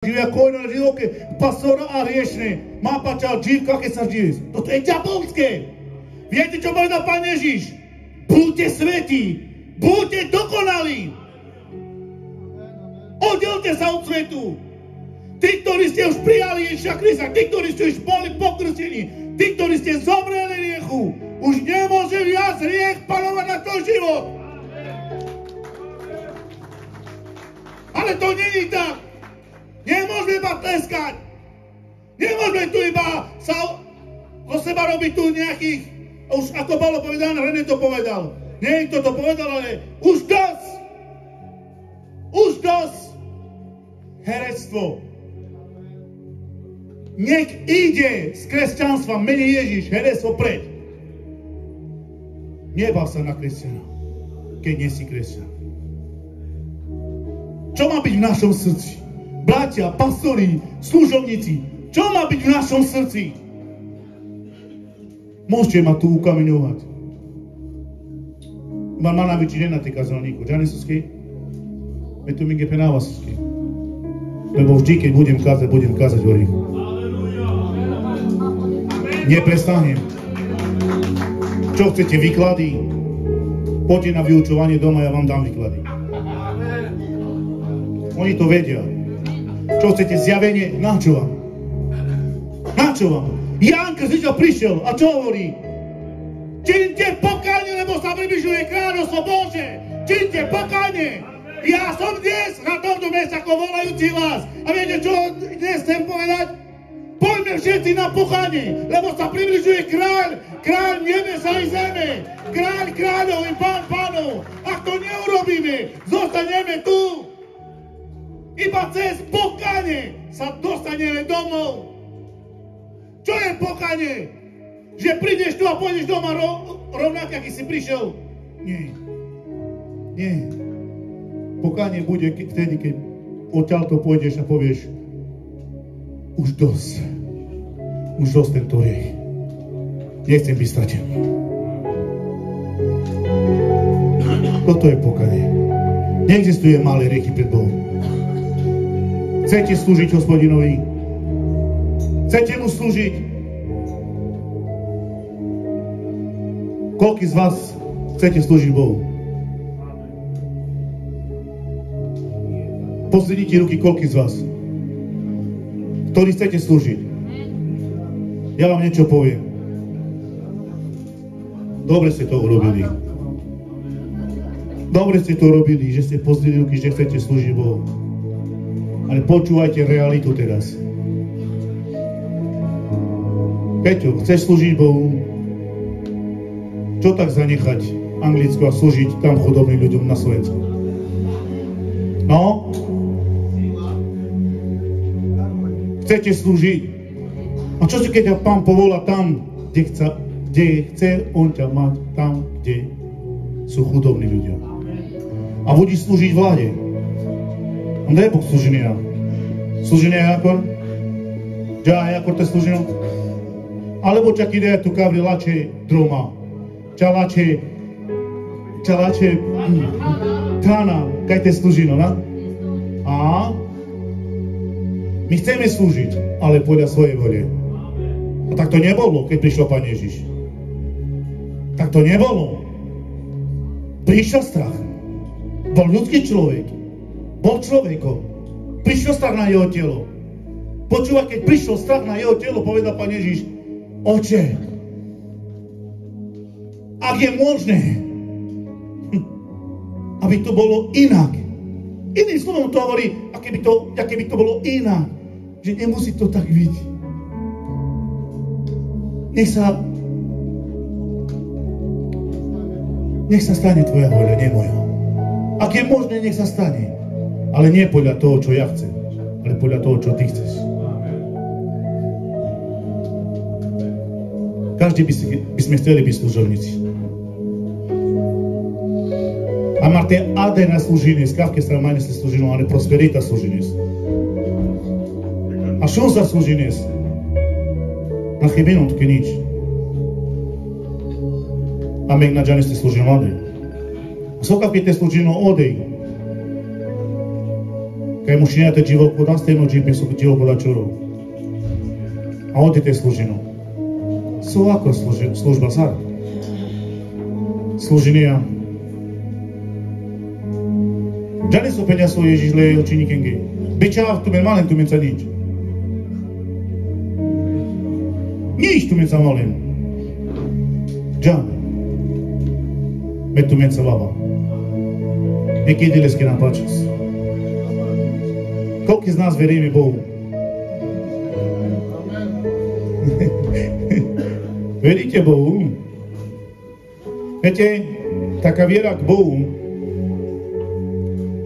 Živia kojno živoke, pastora a riešne. Má pačal živka, keď sa živí. Toto je ďabolské. Viete, čo povedal Pán Ježiš? Buďte svätí, buďte dokonalí. Oddelte sa od svetu. Tí, ktorí ste už prijali Ježiša Krista, tí, ktorí ste už boli pokrstení, tí, ktorí ste zomreli hriechu, už nemôže viac hriech panovať na tvoj život. Ale to není tak. Nemôžeme iba tleskať. Nemôžeme tu iba sa zo seba robiť tu nejakých, už ako bolo povedané, René to povedal. Niekto to povedal, ale už dosť. Už dosť. Herectvo. Nech ide z kresťanstva mene Ježiš, herectvo preč. Nebav sa na kresťana, keď nie si kresťan. Čo má byť v našom srdci? Bratia, pastori, služobníci, čo má byť v našom srdci? Môžete ma tu ukameňovať. Iba má najväčší deň na tej kazalníku. Žane Suskej? Je tu mi gepe na vás Suskej. Lebo vždy, keď budem kázať o rýchu. Neprestanem. Čo chcete, výklady? Poďte na vyučovanie doma, ja vám dám výklady. Oni to vedia. Čo chcete, zjavenie? Na čo vám? Na čo vám? Ján Krstiteľ prišiel a čo hovorí? Čiňte pokánie, lebo sa približuje kráľovstvo Bože. Čiňte pokánie. Ja som dnes na tomto mieste ako volajúci vás. A viete, čo dnes chcem povedať? Poďme všetci na pokánie, lebo sa približuje kráľ nebesa i zeme. Kráľ kráľov i pán pánov. Ak to neurobíme, zostaneme tu. Iba cez pokánie sa dostaneme domov. Čo je pokánie? Že prídeš tu a pôjdeš doma rovnako, aký si prišiel? Nie. Nie. Pokánie bude vtedy, keď odtiaľto pôjdeš a povieš už dosť. Už dosť tento hriech. Nechcem byť stratený. Toto je pokánie. Neexistuje malé hriechy pred Bohom. Chcete slúžiť Hospodinovi? Chcete mu slúžiť? Koľký z vás chcete slúžiť Bohu? Pozdvihnite ruky, koľký z vás? Ktorí chcete slúžiť? Ja vám niečo poviem. Dobre ste to urobili. Dobre ste to urobili, že ste pozdvihli ruky, že chcete slúžiť Bohu. Ale počúvajte realitu teraz. Peťo, chceš slúžiť Bohu? Čo tak zanechať Anglicko a slúžiť tam chudobným ľuďom na Slovensku? No? Chcete slúžiť? A čo si keď ťa Pán povolá tam, kde chce on ťa mať, tam, kde sú chudobní ľudia? A budeš slúžiť vláde? Onda je Bog služenja. Služenja je akor? Dža je akor te služenja? Alebo čak ide tu kavri lače droma. Ča lače tana. Kaj te služino, na? A? My chceme slúžiť, ale podľa svojej vole. A tak to nebolo, keď prišiel Pán Ježiš. Tak to nebolo. Prišiel strach. Bol ľudský človek. Bol človekom. Prišiel strach na jeho telo. Počúvaj, keď prišiel strach na jeho telo, povedal Pán Ježiš, Oče, ak je možné, aby to bolo inak. Iným slovom to hovorí, aké by to bolo inak. Že nemusí to tak byť. Nech sa stane tvoja voľa, nie moja. Ak je možné, nech sa stane. Ale nie podľa toho, čo ja chcem, ale podľa toho, čo ty chceš. Každý by sme chceli byť služovníci. A máte adena služinec, kavke sa manje se služino, ale prosperita služinec. A što za služinec? Na chybinom tuke nič. A meg na džane ste služino ode. A so kavke te služino odej. Kaj mušinjate živoku, nastavno džipne su živoku da čuru. A odite služinu. Su ovako služba sad. Služinija. Džani su penja svoje Ježiš učinike. Bičav tu men malen tu men sa nič. Nič tu men sa malen. Džan. Me tu men sa lava. Neki dileski nam pačas. Koliko iz nas verujeme Bogu? Verujte Bogu? Viete, taká viera k Bohu,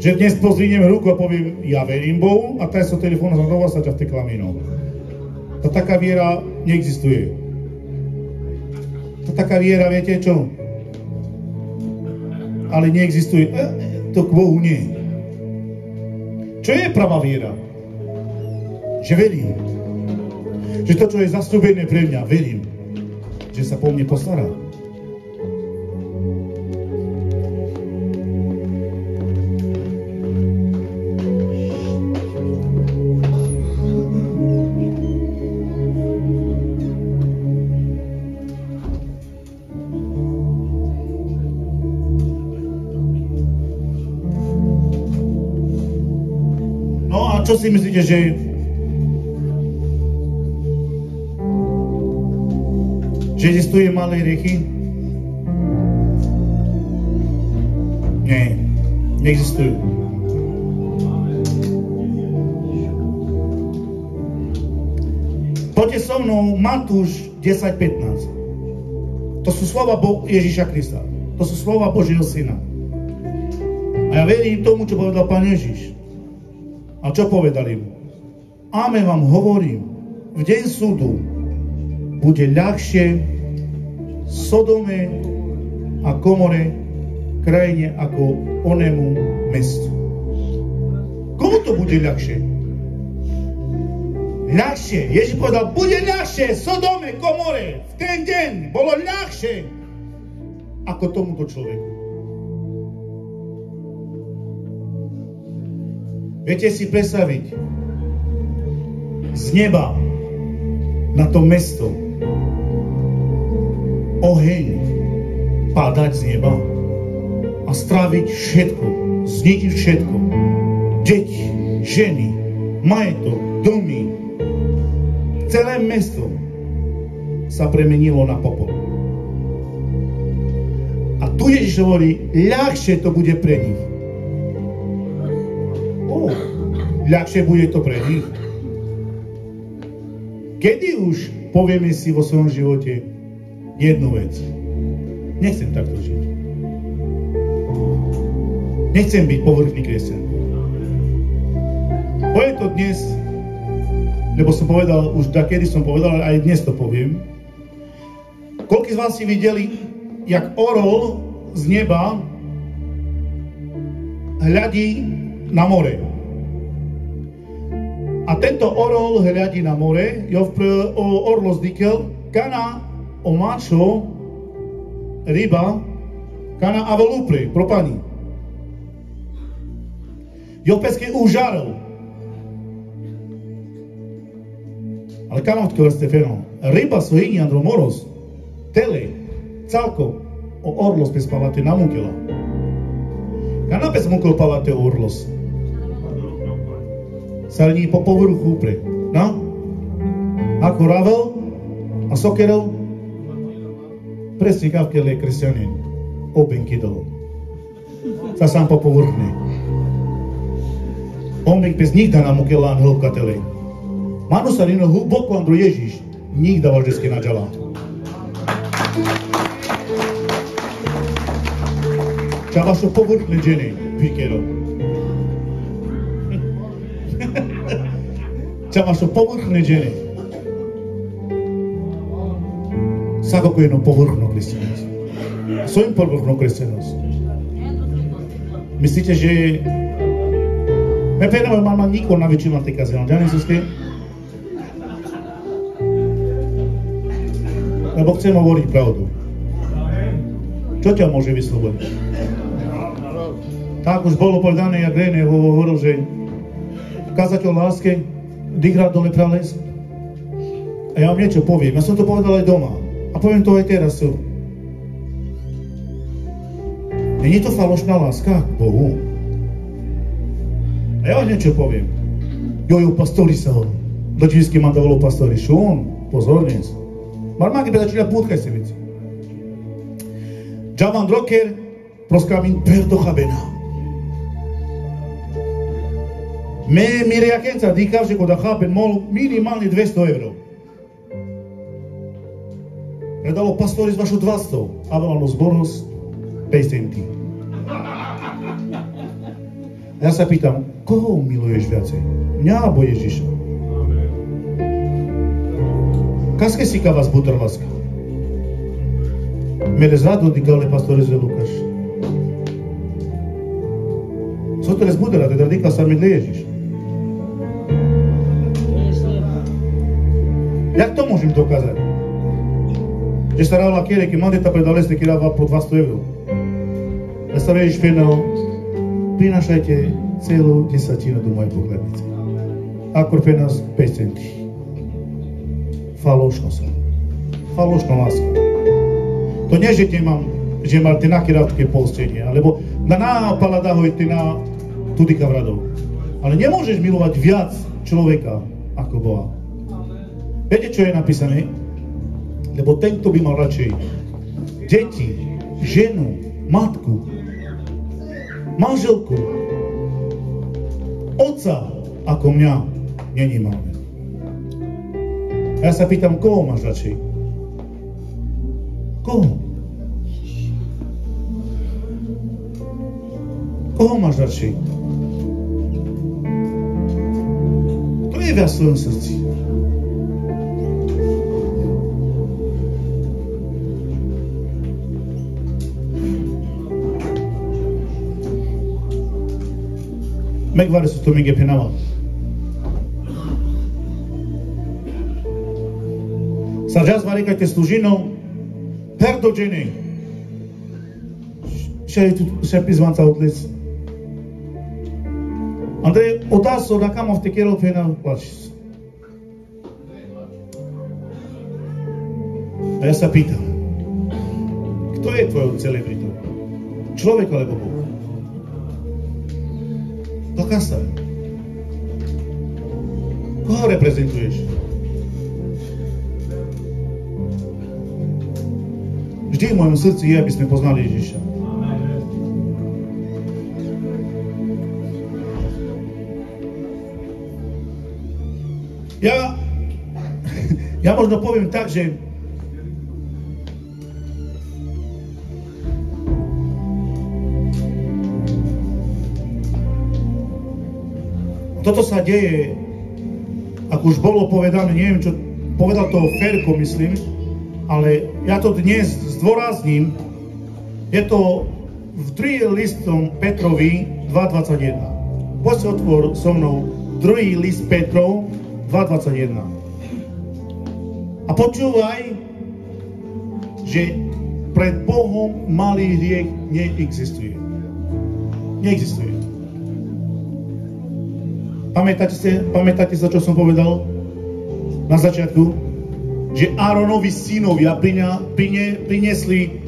že dnes pozdvihnem ruku a poviem, ja verím Bohu a taj so telefónom znova sa ťa vtekla minou. To taká viera neexistuje. To taká viera, viete čo? Ale neexistuje. To k Bohu nie. Čo je pravá viera? Že verím. Že to, čo je zasľúbené pre mňa, verím. Že sa po mne postará. Čo si myslíte, že existuje malé riechy? Nie, neexistujú. Poďte so mnou Matúš 10:15. To sú slova Ježiša Krista. To sú slova Božieho Syna. A ja verím tomu, čo povedal Pán Ježiš. A čo povedali mu? Amen vám hovorím, v deň súdu bude ľahšie Sodome a Gomore krajine ako onému mestu. Komu to bude ľahšie? Ľahšie. Ježiš povedal, bude ľahšie Sodome, Gomore. V ten deň bolo ľahšie ako tomuto človeku. Viete si predstaviť z neba na to mesto oheň padať z neba a stráviť všetko, zničiť všetko. Deti, ženy, majetok, domy. Celé mesto sa premenilo na popol. A tu Ježiš hovorí, ľahšie to bude pre nich. Ľahšie bude to pre nich. Kedy už povieme si vo svojom živote jednu vec? Nechcem takto žiť. Nechcem byť povrchný kresťan. Poviem to dnes, lebo som povedal, už dakedy som povedal, ale aj dnes to poviem. Koľko z vás si videli, jak orol z neba hľadí na more? A tento orol hľadí na more, orlo zdikel, kana omačo, ryba, kana avolupre, propani. Jo peske užarel. Ale kana odkele ste feno. Ryba so hini andromoros, tele, calko, o orlos pes palate namukela. Kana pes mukol palate orlos. Sarní po povrchu pre. No? Ako Ravel a Sokerel presne kavkele kresťanin obenky dolo. Sa sám po povrchne. Ombek bez nikda namukela hĺbkatele. Manu sarino hlboko andro Ježiš nikda važdeske nađala. Ča vašo povrchne džene pikero. Ča vašo povrchne džene. Svakako jedno povrchno kresťanosť. Svojim povrchno kresťanosť. Myslíte, že me penavo mama niko na većinu te kazano. Džani su ste? Lebo chcem hovoriť pravdu. Čo ťa môže vyslobodiť? Tak už bolo povedané, jak René hovoril, že kazateľ lásky, dychrát dole prales. A ja vám niečo poviem. Ja som to povedal aj doma. A poviem to aj teraz. Není to falošná láska k Bohu? A ja vám niečo poviem. Jojo, pastori sa ho. Do čísky mandavolo pastori. Šón, pozorne. Marmáky bedačila pútkaj se veci. Giavan Rocker proscamin perdo chabena. Me miriakenca dikav, že koda chaben mol minimálne 200 €. Predalo pastori z vašu 200, a volalo zboros 5 centí. Ja sa pýtam, koho miluješ viacej? Mňa alebo Ježiša? Kaske si vás butar láska? Mere zradu dikale pastore zve Lukáš. Co to je zbudera, teda dikla sa medle Ježiš? Jak to môžem dokázať? Že sa rávala kjere, ki mandeta predaleste ki ráva po 200 €. Da sa Ježiš penal, prinašajte celú desatinu do mojej pokladnice. Akor penas 5 centí. Falošno sa. Falošno láska. To nie, že že mal ty nakýravské polstenie, alebo na nápala dahoj ty na tudika vradov. Ale nemôžeš milovať viac človeka ako Boha. Viete, čo je napísané? Lebo ten, kto by mal radšej deti, ženu, matku, manželku, otca ako mňa, není malé. Ja sa pýtam, koho máš radšej? Koho? Koho máš radšej? To je viac v svojom srdci. Megváreztető még éppen nem van. Sa varikajte služinou perdođeni. Še pizvanca odlic. Andrej, odaso da kamo v te kjerol pena plačis. A ja sa pýtam, kto je tvojou celebritou? Človek alebo Boh? Dokása. Koho reprezentuješ? Vždy v mojom srdci je, aby sme poznali Ježiša. Ja možno poviem tak, že toto sa deje, ako už bolo povedané, neviem čo, povedal to Ferko, myslím, ale ja to dnes zdôrazním, je to v 2. listom Petrovi 2.21. Poď si otvor so mnou 2. list Petrov 2.21. A počúvaj, že pred Bohom malý hriech neexistuje. Neexistuje. Pamätáte sa, čo som povedal na začiatku? Že Áronovi synovia priniesli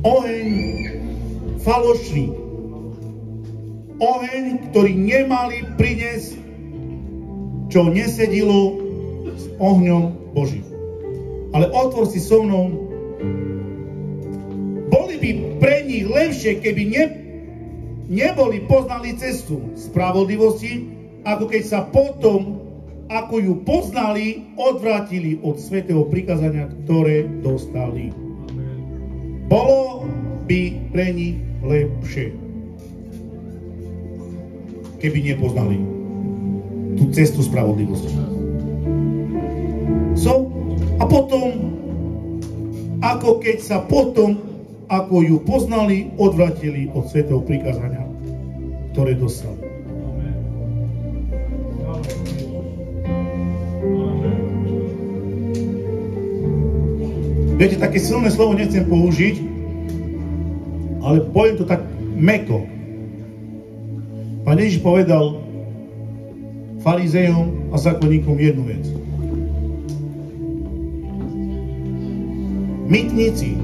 oheň falošný. Oheň, ktorý nemali priniesť, čo nesedilo s ohňom Božím. Ale otvor si so mnou. Boli by pre nich lepšie, keby neboli poznali cestu spravodlivosti, ako keď sa potom, ako ju poznali, odvrátili od svätého prikázania, ktoré dostali. Bolo by pre nich lepšie, keby nepoznali tú cestu spravodlivosti. A potom, ako keď sa potom, ako ju poznali, odvrátili od svätého prikázania, ktoré dostali. Viete, také silné slovo nechcem použiť, ale poviem to tak mäkko. Pán Ježiš povedal, farizejom a zákonníkom jednu vec. Mýtnici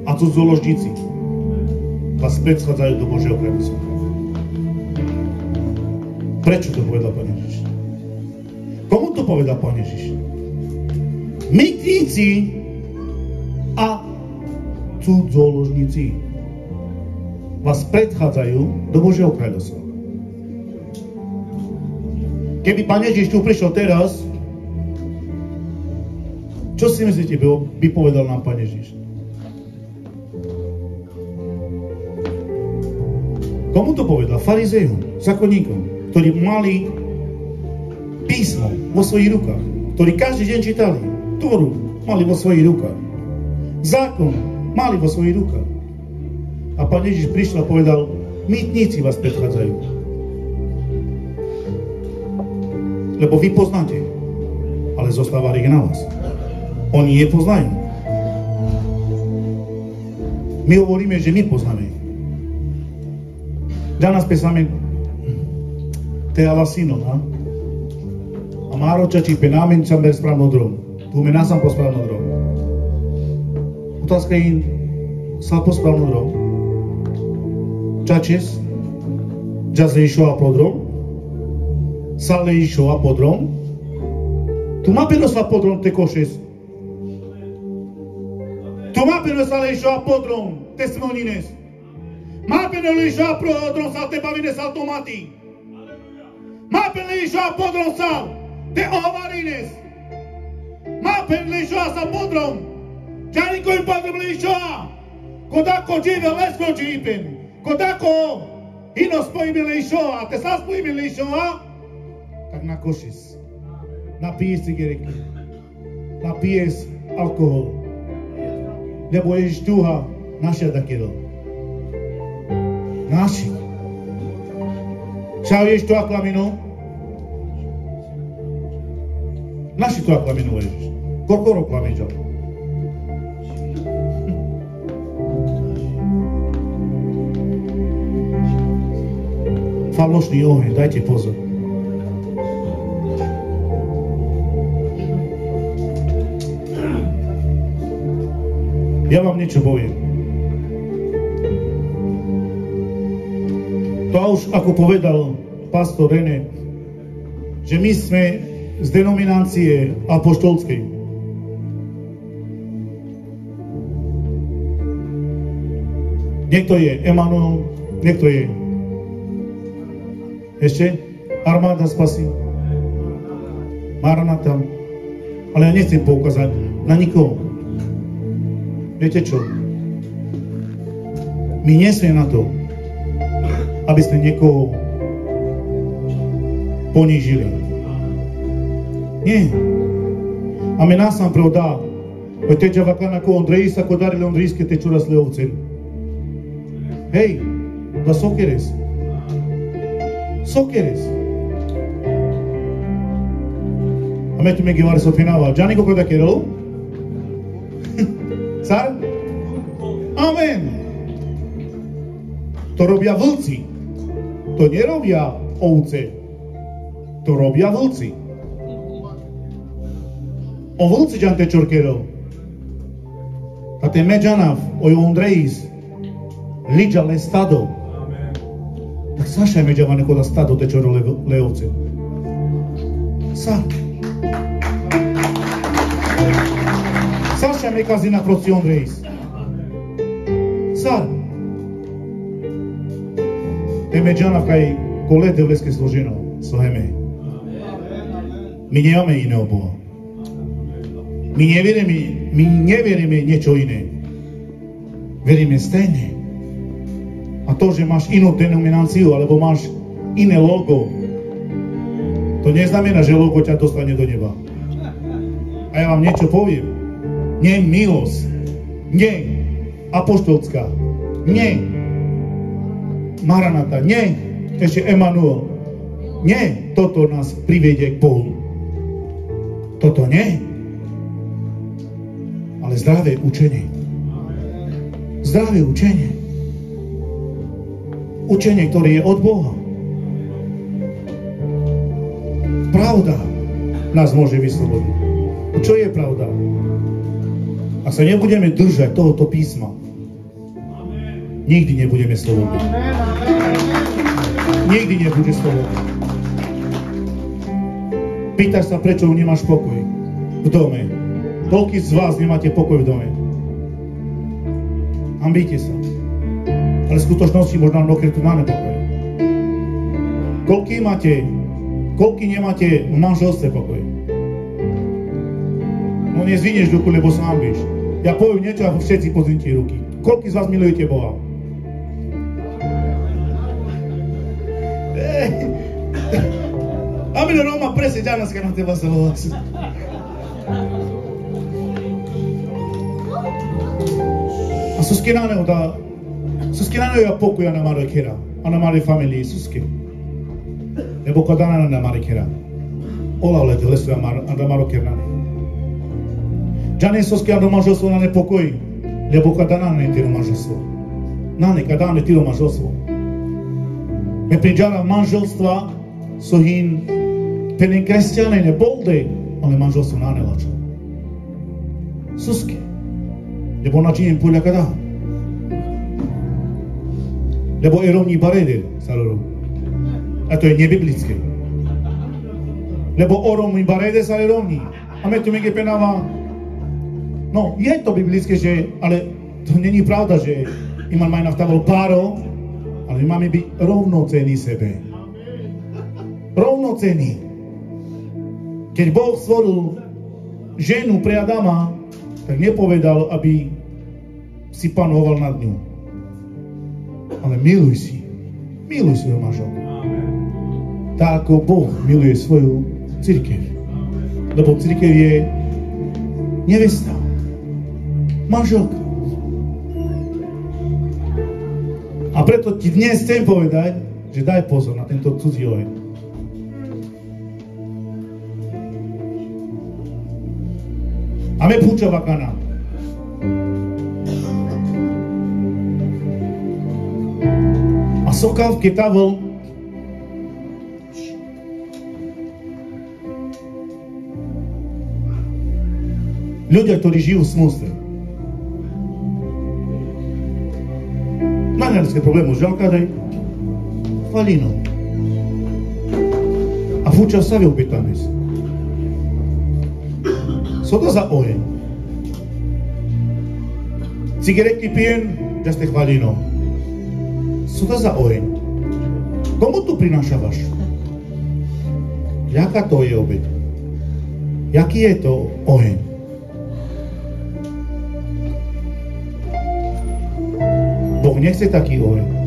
a cudzoložníci vás predchádzajú do Božieho kráľovstva. Prečo to povedal Pán Ježiš? Komu to povedal Pán Ježiš? Mýtnici a cudzoložníci vás predchádzajú do Božieho kráľovstva. Keby Pán Ježiš tu prišiel teraz, čo si myslíte, by povedal nám Pán Ježiš? Komu to povedal? Farizejom, zákonníkom, ktorí mali písmo vo svojich rukách, ktorí každý deň čítali, Tóru mali vo svojich rukách, zákon mali vo svojich rukách. A Pán Ježiš prišiel a povedal, mýtnici vás predchádzajú. Lebo vy poznáte, ale zostáva riek na vás. Oni nepoznajú. My hovoríme, že my poznáme. Danas pesame te alasino, a maro čači penamen čam ber správno drom. Tu me nasam po správno drom. Otázka je, sal po správno drom. Čačes, jaz le išo a podrom. Sal le išo a podrom. Tu ma peno sa podrom te košes. Tu ma peno sa le išo a podrom te smonines. Ma peno le išo a podrom sal te bavine sal tomati. Ma peno le išo a podrom sal te ovarines. Ma peno le išo a sa podrom. Čarinko im podrom le išo a. Kodako džive lesko džipen. Kodako ino spojime le išo a. Te sa spojime le išo a. Tak na košis. Napiješ cigareky. Napiješ alkohol. Lebo Ježiš túha naša takéto. Naši. Čau Ježiš tu aklaminu. Naši tu aklaminu Ježiš. Koľko rok klamičal? Falošný oheň, dajte pozor. Ja vám niečo poviem. To už ako povedal pastor René, že my sme z denominácie apoštolskej. Niekto je Emanuel, niekto je ešte Armáda spasy, Maranata, ale ja nechcem poukázať na nikoho. Viete čo? My nie sme na to, aby sme niekoho ponížili. Nie. A my nás sam pravda. Te džavakana ko Ondreji sa ko darili Ondrijske te čurasle ovce. Hej, da sokeres. Sokeres. A me tu me givare sofinava. Gianni ko da kero? Car? Amen. To robia vlci. To nerobia ovce. To robia vlci. O vlci ďan te čorkerov. A te međanav ojo Ondrejis liđa le stado. Tak Saša je međava neko da stado te čoro le ovce. Sa. Saša me kazi na proci Ondrejis. Sa. Te međanav kaj kolete vleske složino. Svojeme. My nemáme iného Boha. My neveríme niečo iné. Veríme stejne. A to, že máš inú denomináciu, alebo máš iné logo, to neznamená, že logo ťa dostane do neba. A ja vám niečo poviem. Nie milosť, nie apoštolská, nie Maranata, nie ešte Emanuel. Nie toto nás privedie k Bohu. Toto nie. Ale zdravé učenie. Zdravé učenie. učenie, ktoré je od Boha. Pravda nás môže vyslobodiť. Čo je pravda? Ak sa nebudeme držať tohoto písma, nikdy nebudeme slobodní. Nikdy nebude slobodný. Pýtaš sa, prečo nemáš pokoj v dome. Koľký z vás nemáte pokoj v dome? Hambíte sa. Ale v skutočnosti možno mnohokrát tu máme pokoj. Koľký nemáte v manželstve pokoj? No nezvinieš ruku, lebo sa hambíš. Ja poviem niečo a všetci pozvinte ruky. Koľký z vás milujete Boha? A mi Roma presne danas kad na teba se volasi. A suskinane ja pokuja na mare kera, a na mare familii suske. Lebo kadana na mare kera. Ola lete lesu na mare kera. Džane suske na manželstvo na nepokoji, lebo kadana ne tiro manželstvo. Kadana ne tiro manželstvo. Me priđara manželstva so hin penen kresťané ne bolde, ale manželstvo na nelača. Suske. Lebo načinjen pulja kada. Lebo je rovní barede, saroro. A to je nebiblické. Lebo o rovní barede sa je rovní. A me tu mi penava. No, je to biblické, že, ale to není pravda, že imam maj nastavil páro, ale máme byť rovnocenní sebe. Rovnocenní. Keď Boh stvoril ženu pre Adama, tak nepovedal, aby si panoval nad ňou. Ale miluj svoju manželku. Tak ako Boh miluje svoju cirkev. Lebo cirkev je nevesta, manželka. A preto ti dnes chcem povedať, že daj pozor na tento cudzí oheň. A me púčava kana. A sokav ketavol ľudia, ktorí žijú v smústve. Maňarské problémy, žalka daj falino. A fúča sa vi opýtames. Co to za oheň? Cigaretky pijem, ja ste chvalino. Co to za oheň? Komu tu prinášavaš? Jaká to je obeť? Jaký je to oheň? Boh nechce taký oheň.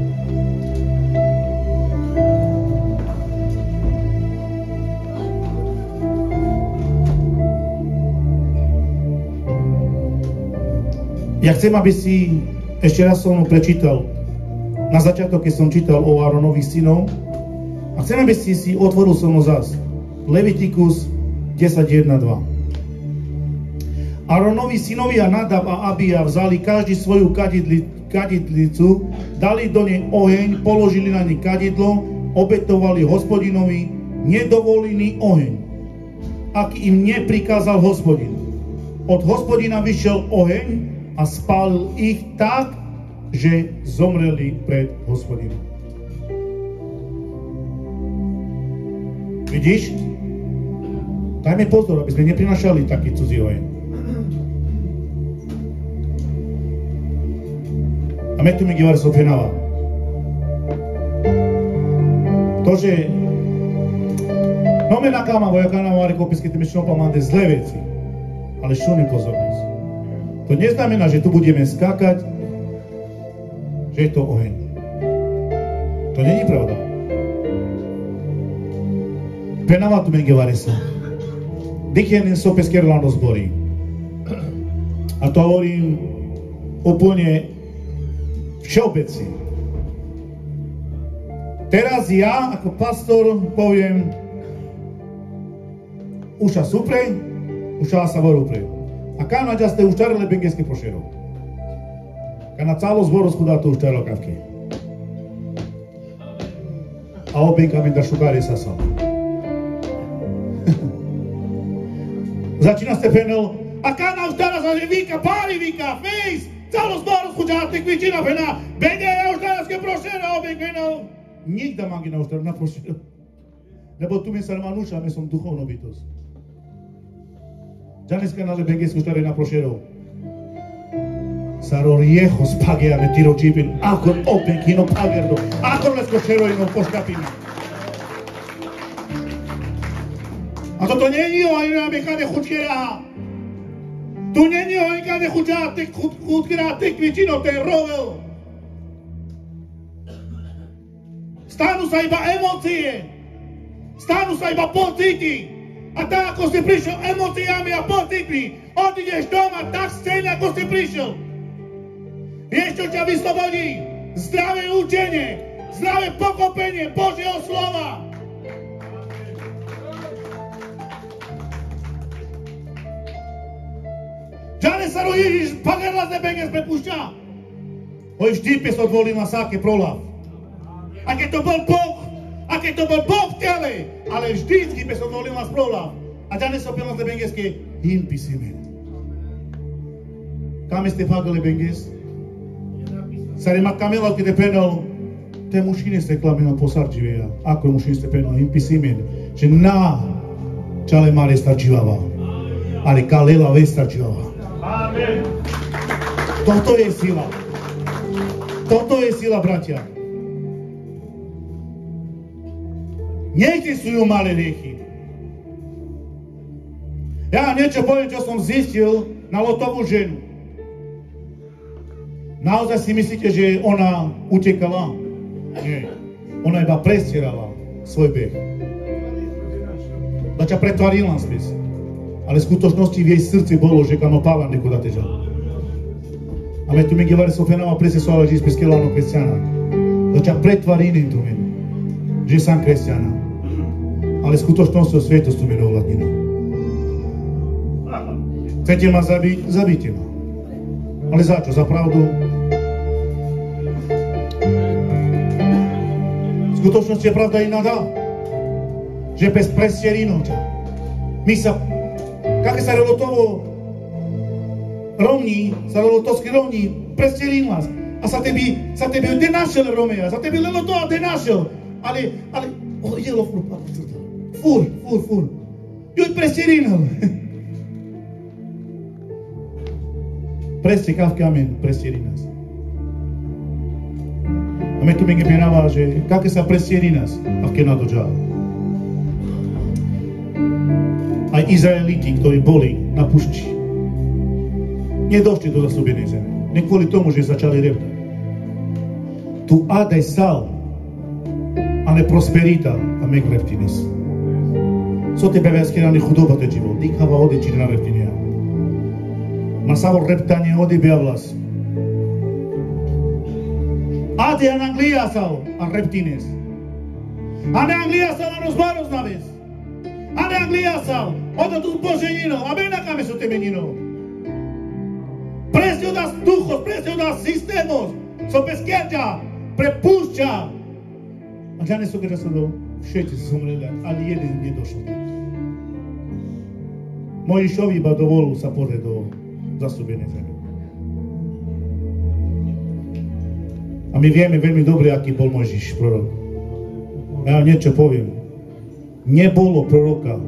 Ja chcem, aby si ešte raz so mnou prečítal na začiatok, keď som čítal o Áronových synov, a chcem, aby si otvoril so mnou zás Levitikus 10.1.2. Áronovi synovia Nadab a Abia vzali každý svoju kadidlicu, dali do nej oheň, položili na nej kadidlo, obetovali Hospodinovi nedovolený oheň, aký im neprikázal Hospodin. Od Hospodina vyšiel oheň a spálil ich tak, že zomreli pred Hospodinom. Vidíš? Dajme pozor, aby sme neprinašali taký cudzí oheň. A me tu mi givar sofenava. To, že nome nakama vojakana vari kopiske ti mi šnopa mande zle veci, ale šuni pozornosť. To neznamená, že tu budeme skákať, že je to oheň. To není pravda. Penava tu menge varesa. Dikjenin so peskerlano zborí. A to hovorím úplne všeobecne. Teraz ja ako pastor poviem uša supre, uša sa voru pre. A kana ťa ste ušťarili bengeské pošerov. Kana cálo zboru skudá to ušťarilo kavky. a oben kamen da šugare sasal. Začína Stefanel, a kana už teraz vika, pári vika, fejs, celú zboru skučáte kvičina pena, bende ja už teraz ke prošera oben kenal. Nikda mangina už teraz na prošera. Lebo tu mi sa manúša, my som duchovnou bytosť. Dnes kanale benges už teraz na prošerov. Sarò riejo spagheare tiro cipin, ako open kino pagerdo, ako le skočero ino poškapina. A toto není o ani kade chučkera. Tu není o ani kade chučkera tekvičino ten rovel. Stanú sa iba emócie. Stanú sa iba pocity. A tak ako si prišiel emóciami a pocitmi, odídeš doma tak scéne, ako si prišiel. Vieš, čo ťa vyslobodí? Zdravé učenie, zdravé pochopenie Božieho slova. Džane sa Ježiš pagerla z nebenges prepúšťa. Hoj vždy pes odvolil na sáke prolav. A keď to bol Boh v tele, ale vždycky pes odvolil na prolav. A Džane sa opěl na nebengeske, him pisimen. Kam ste pagale benges? Sare ma camela che te penal te mušine ste klameno posarđiveja. Ako je mušine ste penal im pisimen, že na čale mare starđivava, ali kalela ve starđivava. Amen. Toto je sila. Toto je sila, bratia. Nejte sú malé riechy. Ja niečo poviem, čo som zistil na Lotovú ženu. Naozaj si myslíte, že ona utekala? Nie. Ona iba prestierala svoj beh. Dača pretvarila spis. Ale v skutočnosti v jej srdci bolo, že kamo pala nekoda teža. A me tu mi gevare sofenava prese soala že spis kelano kresťana. Dača pretvarila tu men, že sam kresťana. Ale v skutočnosti o svetost tu men ovladnina. Chcete ma zabiť? Zabijte ma. Ale za čo? Za pravdu? V skutočnosti je pravda iná dá. Že bez prestjerinovča. My sa, kako sa Relotovo rovní, sa Relotovski rovní, prestjerin vás. A sa tebi de našel Romeja, sa tebi Relotova de našel. Ale, jelo fur. Juj prestjerinal. Preste kavke amen, prestjeri nás. A me tu mi gebirava, že kako sa prestjeri nás, a vke nadođava. Aj Izraeliti, ktorí boli na pušti, nedošli do zasľúbenej zeme. Ne kvôli tomu, že začali reptať. Tu adaj sal, a ne prosperita, a meg reptinis. So tebe veskerani chudoba te život, dikava odeći na reptinija. Ma samo reptanje odi beavlas. Ade an Angliasal, a reptines. A ne Angliasal, a nos baros naves. A ne Angliasal, odo tu poženino, a ven acá me su temenino. Precio das duchos, precio das sistemos, so pesqueja, prepúšťa. A ja nesu kada sa do všetci zomreli, ali jeden nedošol. Mojžišovi iba dovolil sa pozrieť do zasľúbenej zeme. A my vieme veľmi dobre, aký bol Mojžiš, prorok. Ja niečo poviem. Nebolo proroka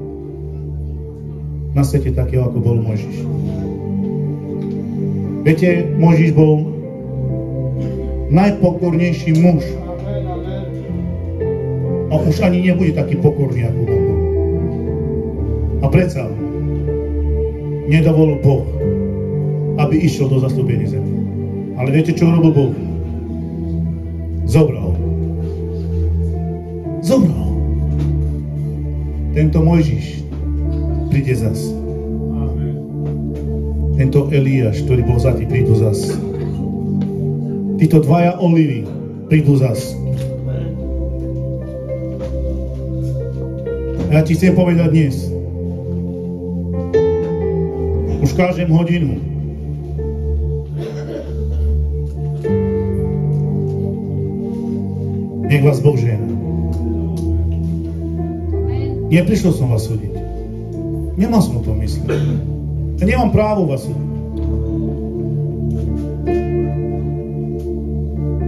na svete takého, ako bol Mojžiš. Viete, Mojžiš bol najpokornejší muž. A už ani nebude taký pokorný, ako bol. A predsa nedovolil Boh, aby išiel do zasľúbenej zeme. Ale viete, čo robil Boh? Zobral. Tento Mojžiš príde zas. Tento Eliáš, ktorý bol zatý, prídu zas. Títo dvaja olivy prídu zas. Ja ti chcem povedať dnes. Už kážem hodinu. Nech vás Boh žehná. Neprišiel som vás súdiť. Nemal som o tom mysli. Ja nemám právo vás súdiť.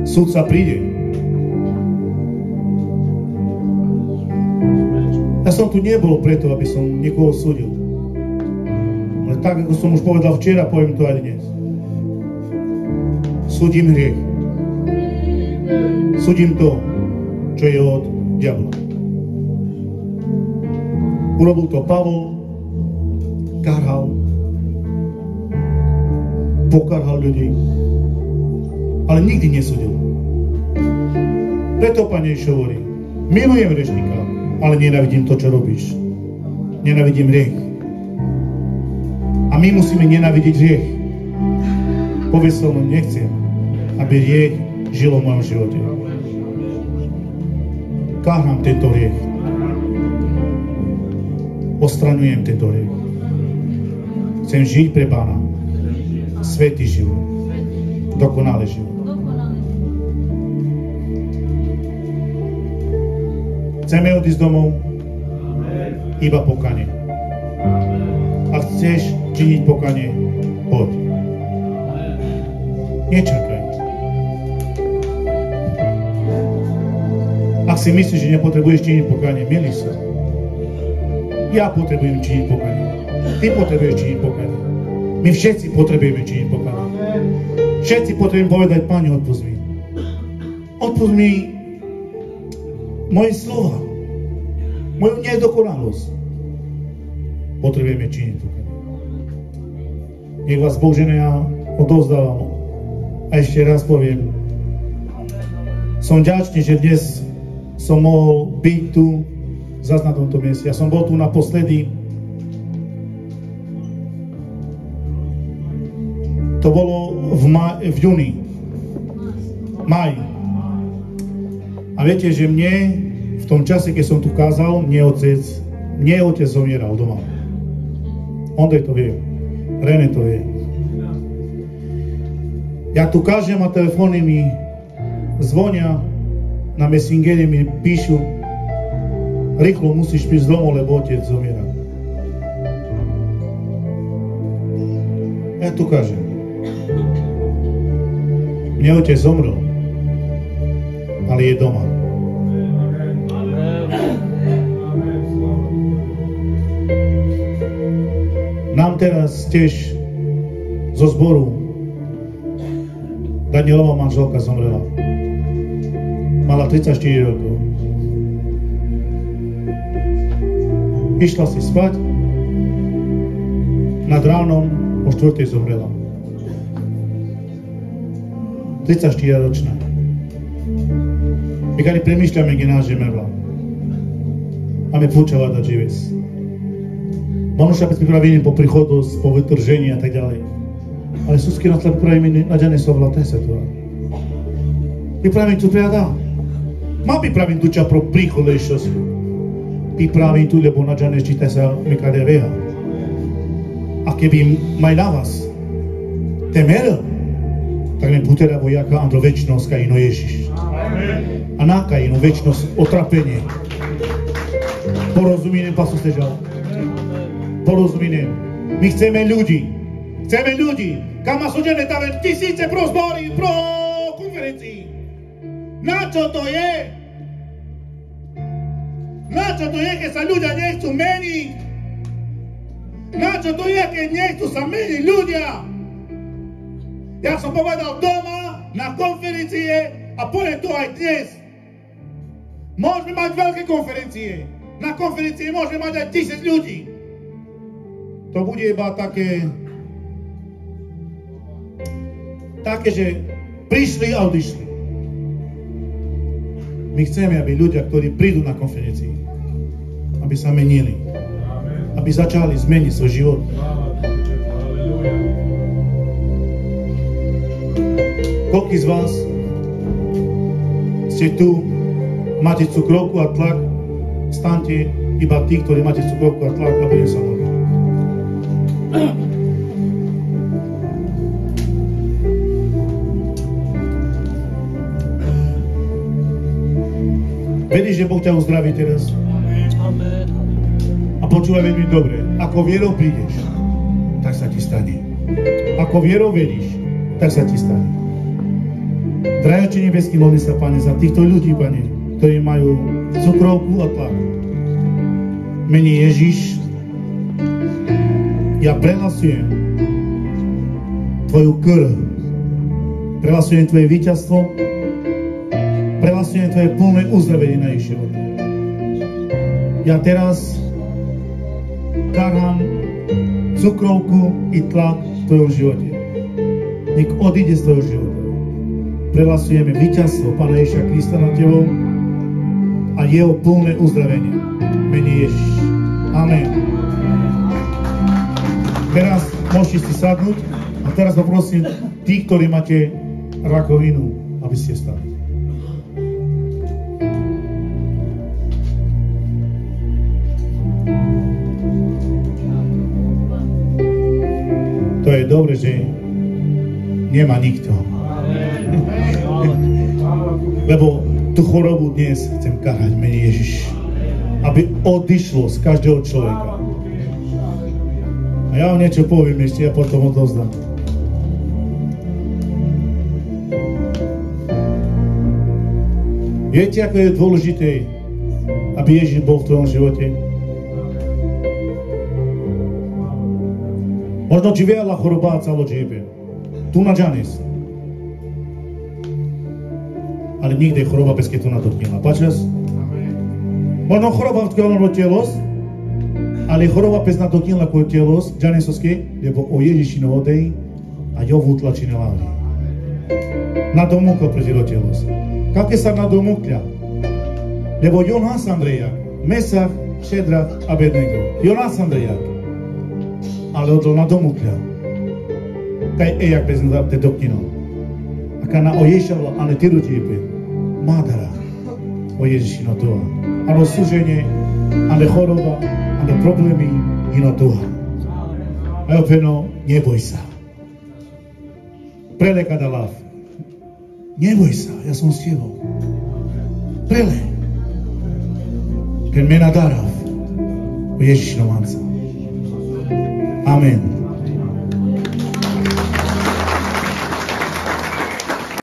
Súdca príde. Ja som tu nebol preto, aby som niekoho súdil. Ale tak, ako som už povedal včera, poviem to aj dnes. Súdim hriech. Súdim to, čo je od diabla. Urobil to Pavol, karhal, pokarhal ľudí, ale nikdy nesúdil. Preto Pán Ježiš hovorí, milujem hriešnika, ale nenávidím to, čo robíš. Nenávidím hriech. A my musíme nenávidieť hriech. Povedz som, nechcem, aby hriech žil v mojom živote. Káham tento hriech. Ostraňujem tento hriech. Chcem žiť pre Pána. Svätý život. Dokonalý život. Chceme odísť domov iba pokanie. Ak chceš činiť pokanie, poď. Nečakaj. Ak si myslíš, že nepotrebuješ činiť pokanie, milí sa. Ja potrebujem činiť pokanie. Ty potrebuješ činiť pokanie. My všetci potrebujeme činiť pokanie. Všetci potrebujeme povedať, Pane, odpusť mi. Odpusť mi moje slova, moju nedokonalosť. Potrebujeme činiť pokanie. Nech vás Boh žene, ja odovzdávam. A ešte raz poviem, som vďačný, že dnes som mohol byť tu zase na tomto mieste. Ja som bol tu naposledy. To bolo v júni. Maj. A viete, že mne v tom čase, keď som tu kázal, mne otec zomieral doma. Ondrej to vie. René to vie. Ja tu kážem a telefóny mi zvonia, na Messengeri mi píšu, rýchlo musíš prísť domov, lebo otec zomiera. Ja tu kážem. Mne otec zomrel, ale je doma. Nám teraz tiež zo zboru Danielova manželka zomrela. Mala 34 rokov. Išla si spať, nad ránom o 4. zomrela. 34-ročná. My keď premýšľame, kde náš žemela. Máme počúvať a živé. Možno sa pripravíme po príchodu, po vytržení a tak ďalej. Ale Susky na tle pripravíme naďané sovla, ten sa to. Pripravím tu priada. Má pripravím tu ča pro príchod lejšosť. Pripravím tu, lebo naďané čítaj sa Mikalia Veha. A keby maj na vás temer, tak mi putera vojaka andro večnosť kajino Ježiš. A na kajino večnosť otrapenie. Porozumiem, pasu stežal. Porozumiem. My chceme ľudí. Chceme ľudí. Kam sú žené tam tisíce pro zbory, pro konferencii. Na čo to je? Na čo to je, keď sa ľudia nechcú meniť? Na čo to je, keď nechcú sa meniť ľudia? Ja som povedal doma, na konferencie a poviem to aj dnes. Môžeme mať veľké konferencie. Na konferencie môžeme mať aj 1000 ľudí. To bude iba také, že prišli a odišli. My chceme, aby ľudia, ktorí prídu na konferencii, aby sa menili. Aby začali zmeniť svoj život. Koľký z vás ste tu, máte cukrovku a tlak, staňte iba tí, ktorí máte cukrovku a tlak a budem sa modliť. Vedíš, že Boh ťa uzdraví teraz? Amen. A počúvaj veľmi dobre, ako vierou prídeš, tak sa ti stane. Ako vierou veríš, tak sa ti stane. Drahý Otče nebeský, modlím sa, Pane, za týchto ľudí, Pane, ktorí majú cukrovku a tlak. Mene Ježiš, ja prehlasujem Tvoju krv, prehlasujem Tvoje víťazstvo, prehlasujem Tvoje plné uzdravenie na ich živote. Ja teraz karhám cukrovku i tlak v Tvojom živote. Nech odíde z Tvojho života. Prehlasujeme víťazstvo Pána Ježiša Krista nad Tebou a Jeho plné uzdravenie. Mene Ježiš. Amen. Teraz môžete si sadnúť a teraz poprosím tí, ktorí máte rakovinu, aby ste stali. To je dobre, že nemá nikto. Lebo tú chorobu dnes chcem karhať mene Ježiš, aby odišlo z každého človeka. A ja vám niečo poviem ešte, ja potom odovzdám. Viete, ako je dôležité, aby Ježiš bol v tvojom živote? Možno ti veľa choroba celo džebe. Tu na džanis. Ale nikde choroba bez keď tu nadoknila. Pačas? Možno choroba v tvojom telos, ale choroba bez nadoknila tvoj telos, džanisovské, lebo o Ježišinu odej a jo vutlačine lávy. Nadomukla proti do telos. Kaké sa nadomukľa? Lebo Jonás Andrejak, Mesach, Šedrach a Abednego. Jonás Andrejak. Ale odol na domukľa. Kaj ejak bez te dokino. A kana oješalo, ale ty rodípe. Mádara. O Ježišino toha. Ale súženie, ale choroba, ale problémy, ino toha. A openo, neboj sa. Prele kada láv. Neboj sa, ja som s tebou. Prele. Keď mena darav. O Ježišino manca. Amen.